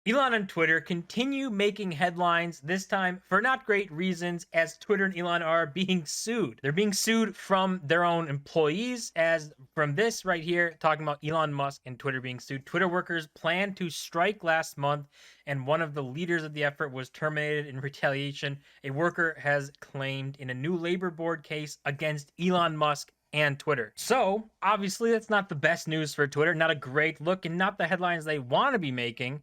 Elon and Twitter continue making headlines, this time for not great reasons, as Twitter and Elon are being sued. They're being sued from their own employees, as from this right here, talking about Elon Musk and Twitter being sued. Twitter workers planned to strike last month, and one of the leaders of the effort was terminated in retaliation. A worker has claimed in a new labor board case against Elon Musk and Twitter. So, obviously, that's not the best news for Twitter, not a great look, and not the headlines they want to be making.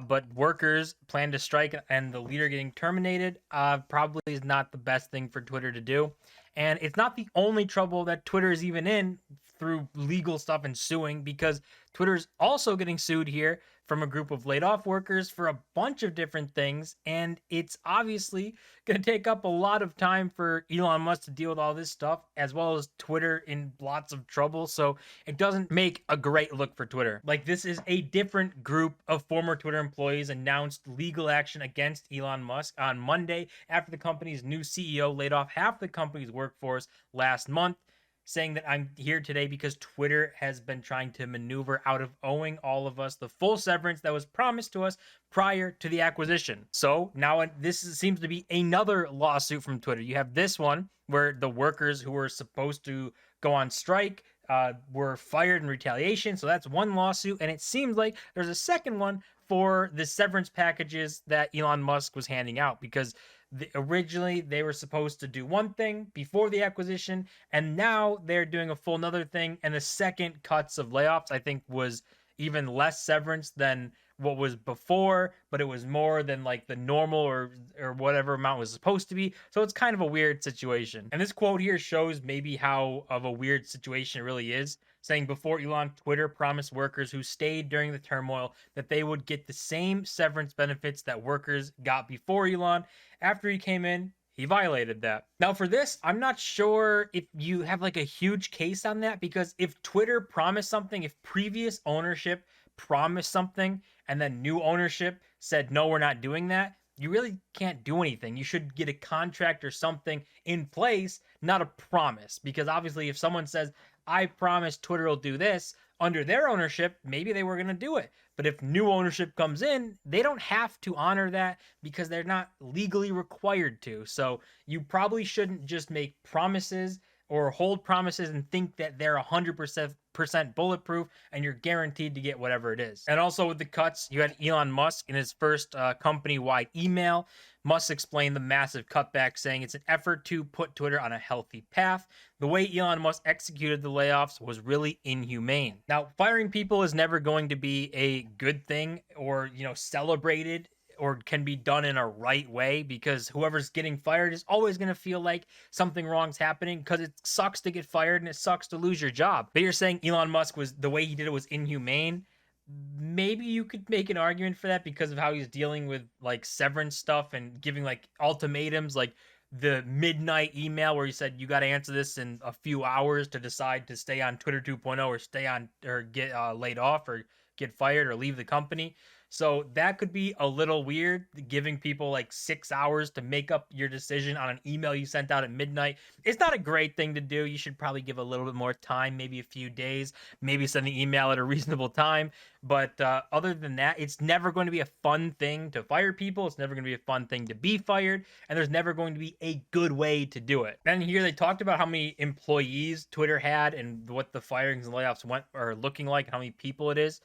But workers plan to strike and the leader getting terminated probably is not the best thing for Twitter to do. And it's not the only trouble that Twitter is even in through legal stuff and suing, because Twitter's also getting sued here from a group of laid off workers for a bunch of different things. And it's obviously going to take up a lot of time for Elon Musk to deal with all this stuff, as well as Twitter in lots of trouble. So it doesn't make a great look for Twitter. Like, this is a different group of former Twitter employees announced legal action against Elon Musk on Monday after the company's new CEO laid off half the company's workforce last month, saying that I'm here today because Twitter has been trying to maneuver out of owing all of us the full severance that was promised to us prior to the acquisition. So now seems to be another lawsuit from Twitter. You have this one where the workers who were supposed to go on strike were fired in retaliation. So that's one lawsuit. And it seems like there's a second one for the severance packages that Elon Musk was handing out, because originally they were supposed to do one thing before the acquisition, and now they're doing a full another thing. And the second cuts of layoffs, I think, was even less severance than what was before, but it was more than like the normal or whatever amount was supposed to be. So it's kind of a weird situation. And this quote here shows maybe how of a weird situation it really is, saying before Elon, Twitter promised workers who stayed during the turmoil that they would get the same severance benefits that workers got before Elon. After he came in, he violated that. Now, for this, I'm not sure if you have like a huge case on that, because if Twitter promised something, if previous ownership promised something and then new ownership said, no, we're not doing that, you really can't do anything. You should get a contract or something in place, not a promise. Because obviously, if someone says, I promise Twitter will do this under their ownership, maybe they were going to do it. But if new ownership comes in, they don't have to honor that because they're not legally required to. So you probably shouldn't just make promises or hold promises and think that they're 100% bulletproof and you're guaranteed to get whatever it is. And also with the cuts, you had Elon Musk in his first company-wide email. Musk explained the massive cutback, saying it's an effort to put Twitter on a healthy path. The way Elon Musk executed the layoffs was really inhumane. Now, firing people is never going to be a good thing or, celebrated or can be done in a right way, because whoever's getting fired is always going to feel like something wrong's happening, because it sucks to get fired and it sucks to lose your job. But you're saying Elon Musk the way he did it was inhumane. Maybe you could make an argument for that because of how he's dealing with like severance stuff and giving like ultimatums, like the midnight email where he said you got to answer this in a few hours to decide to stay on Twitter 2.0 or stay on or get laid off or get fired or leave the company. So that could be a little weird, giving people like 6 hours to make up your decision on an email you sent out at midnight. It's not a great thing to do. You should probably give a little bit more time, maybe a few days, maybe send the email at a reasonable time. But other than that, it's never going to be a fun thing to fire people. It's never going to be a fun thing to be fired. And there's never going to be a good way to do it. And here they talked about how many employees Twitter had and what the firings and layoffs are looking like, how many people it is.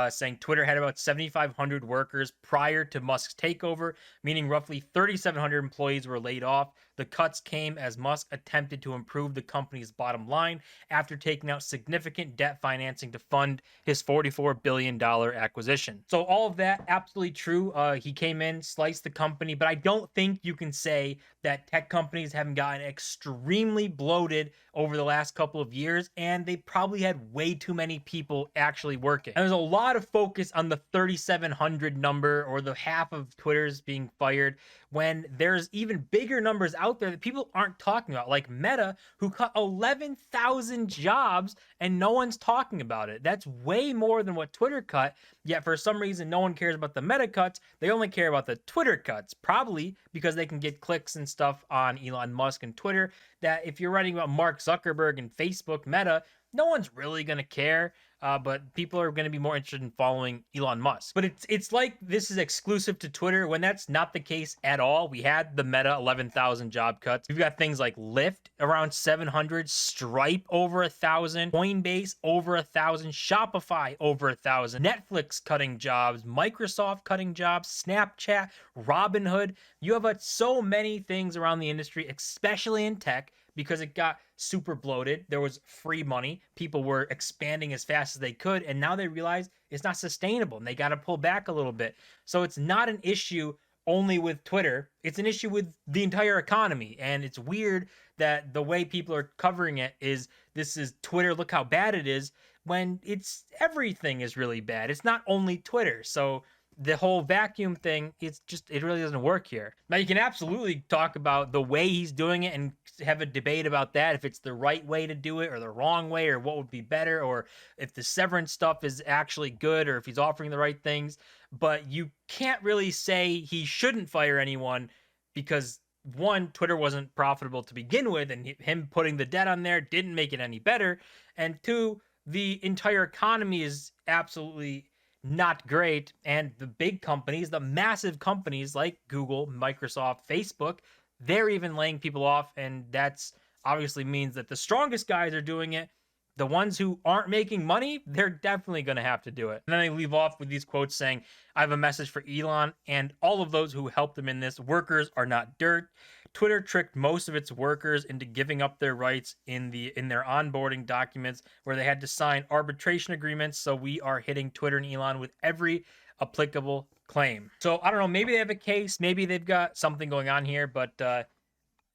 Saying Twitter had about 7,500 workers prior to Musk's takeover, meaning roughly 3,700 employees were laid off. The cuts came as Musk attempted to improve the company's bottom line after taking out significant debt financing to fund his $44 billion acquisition. So all of that, absolutely true. He came in, sliced the company, but I don't think you can say that tech companies haven't gotten extremely bloated over the last couple of years, and they probably had way too many people actually working. And there's a lot of focus on the 3,700 number, or the half of Twitter's being fired, when there's even bigger numbers out there that people aren't talking about, like Meta, who cut 11,000 jobs and no one's talking about it. That's way more than what Twitter cut, yet for some reason no one cares about the Meta cuts. They only care about the Twitter cuts, probably because they can get clicks and stuff on Elon Musk and Twitter, that if you're writing about Mark Zuckerberg and Facebook, Meta, no one's really going to care. but people are going to be more interested in following Elon Musk. But it's like this is exclusive to Twitter when that's not the case at all. We had the Meta 11,000 job cuts. We've got things like Lyft around 700, Stripe over 1,000, Coinbase over 1,000, Shopify over 1,000, Netflix cutting jobs, Microsoft cutting jobs, Snapchat, Robinhood. You have so many things around the industry, especially in tech, because it got super bloated. There was free money. People were expanding as fast as they could, and now they realize it's not sustainable and they got to pull back a little bit. So it's not an issue only with Twitter. It's an issue with the entire economy. And it's weird that the way people are covering it is this is Twitter, look how bad it is, when it's everything is really bad. It's not only Twitter. So the whole vacuum thing, it really doesn't work here. Now you can absolutely talk about the way he's doing it and have a debate about that, if it's the right way to do it or the wrong way, or what would be better, or if the severance stuff is actually good, or if he's offering the right things. But you can't really say he shouldn't fire anyone, because one, Twitter wasn't profitable to begin with, and him putting the debt on there didn't make it any better. And two, the entire economy is absolutely not great, and the big companies, the massive companies like Google, Microsoft, Facebook, they're even laying people off, and that's obviously means that the strongest guys are doing it. The ones who aren't making money, they're definitely going to have to do it. And then they leave off with these quotes saying, I have a message for Elon and all of those who helped him in this. Workers are not dirt. Twitter tricked most of its workers into giving up their rights in their onboarding documents, where they had to sign arbitration agreements. So we are hitting Twitter and Elon with every applicable claim. So I don't know, maybe they have a case, maybe they've got something going on here, but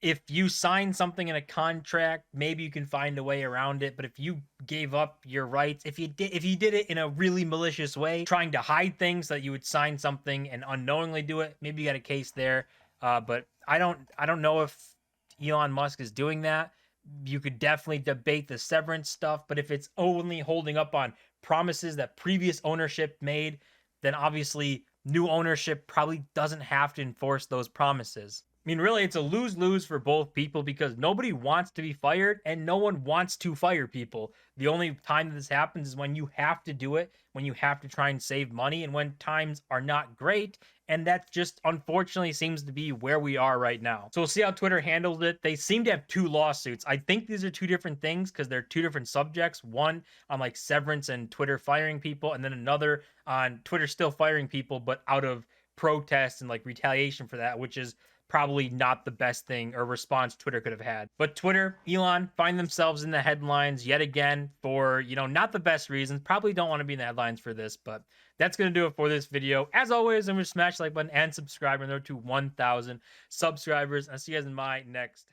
if you sign something in a contract, maybe you can find a way around it. But if you gave up your rights, if you did it in a really malicious way, trying to hide things so that you would sign something and unknowingly do it, maybe you got a case there. But I don't know if Elon Musk is doing that. You could definitely debate the severance stuff, but if it's only holding up on promises that previous ownership made, then obviously new ownership probably doesn't have to enforce those promises. I mean, really, it's a lose-lose for both people, because nobody wants to be fired and no one wants to fire people. The only time that this happens is when you have to do it, when you have to try and save money, and when times are not great. And that just unfortunately seems to be where we are right now. So we'll see how Twitter handles it. They seem to have two lawsuits. I think these are two different things because they're two different subjects. One on like severance and Twitter firing people, and then another on Twitter still firing people, but out of protest and like retaliation for that, which is probably not the best thing or response Twitter could have had. But Twitter, Elon, find themselves in the headlines yet again for, not the best reasons. Probably don't want to be in the headlines for this, but that's going to do it for this video. As always, I'm going to smash the like button and subscribe. And there to 1,000 subscribers. I'll see you guys in my next